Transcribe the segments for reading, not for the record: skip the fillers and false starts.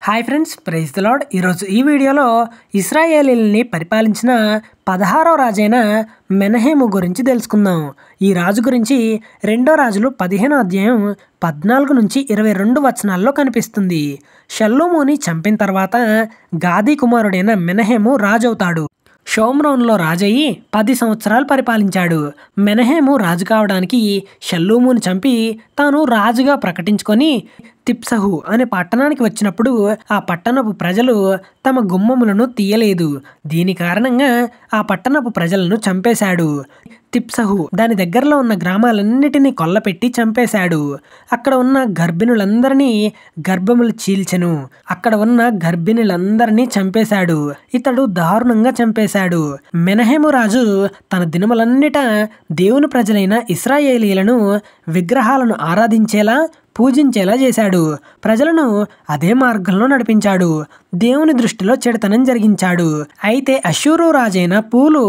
Hi friends, praise the lord. ఈరోజు ఈ వీడియోలో ఇశ్రాయేలీయుల్ని పరిపాలించిన 16వ రాజైన మెనహేము గురించి తెలుసుకుందాం. ఈ రాజు గురించి 2 రాజులు 15వ అధ్యాయం 14 నుంచి 22 వచనాల్లో కనిపిస్తుంది. షల్లూముని చంపిన తర్వాత గాదీ కుమారుడైన మెనహేము రాజవుతాడు. షోమ్రోన్లో రాజయ్యి 10 సంవత్సరాలు పరిపాలించాడు. మెనహేము రాజు కావడానికి షల్లూముని చంపి తాను రాజుగా ప్రకటించుకొని తిప్సహు అనే పట్టణానికి వచ్చినప్పుడు ఆ పట్టణపు ప్రజలు తమ గుమ్మములను తీయలేదు. దీని కారణంగా ఆ పట్టణపు ప్రజలను చంపేశాడు. తిప్సహు దాని దగ్గరలో ఉన్న గ్రామాలన్నిటినీ కొల్లపెట్టి చంపేశాడు. అక్కడ ఉన్న గర్భిణులందరినీ గర్భములు చీల్చెను. అక్కడ ఉన్న గర్భిణులందరినీ చంపేశాడు. ఇతడు దారుణంగా చంపేశాడు. మెనహేము రాజు తన దినములన్నిట దేవుని ప్రజలైన ఇశ్రాయేలీయులను విగ్రహాలను ఆరాధించేలా పూజించేలా చేశాడు. ప్రజలను అదే మార్గంలో నడిపించాడు. దేవుని దృష్టిలో చెడుతనం జరిగించాడు. అయితే అష్షూరు రాజైన పూలు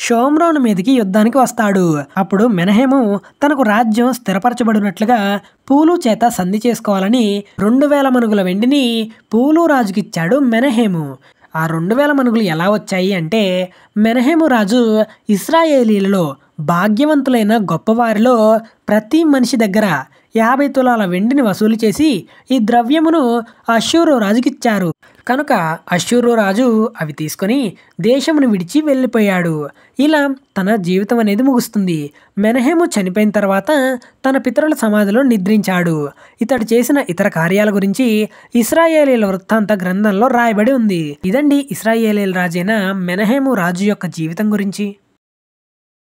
షోమ్రోను మీదకి యుద్ధానికి వస్తాడు. అప్పుడు మెనహేము తనకు రాజ్యం స్థిరపరచబడినట్లుగా పూలు చేత సంధి చేసుకోవాలని 2000 మనుగుల వెండిని పూలు రాజుకిచ్చాడు మెనహేము. ఆ 2000 మనుగులు ఎలా వచ్చాయి అంటే, మెనహేము రాజు ఇశ్రాయేలీలలో భాగ్యవంతులైన గొప్పవారిలో ప్రతి మనిషి దగ్గర 50 తులాల వెండిని వసూలు చేసి ఈ ద్రవ్యమును అష్షూరు రాజుకిచ్చారు. కనుక అష్షూరు రాజు అవి తీసుకొని దేశమును విడిచి వెళ్ళిపోయాడు. ఇలా తన జీవితం అనేది ముగుస్తుంది. మెనహేము చనిపోయిన తర్వాత తన పితరుల సమాధిలో నిద్రించాడు. ఇతడు చేసిన ఇతర కార్యాల గురించి ఇశ్రాయేలీయుల వృత్తాంత గ్రంథంలో రాయబడి ఉంది. ఇదండి ఇశ్రాయేలీయుల రాజైన మెనహేము రాజు యొక్క జీవితం గురించి.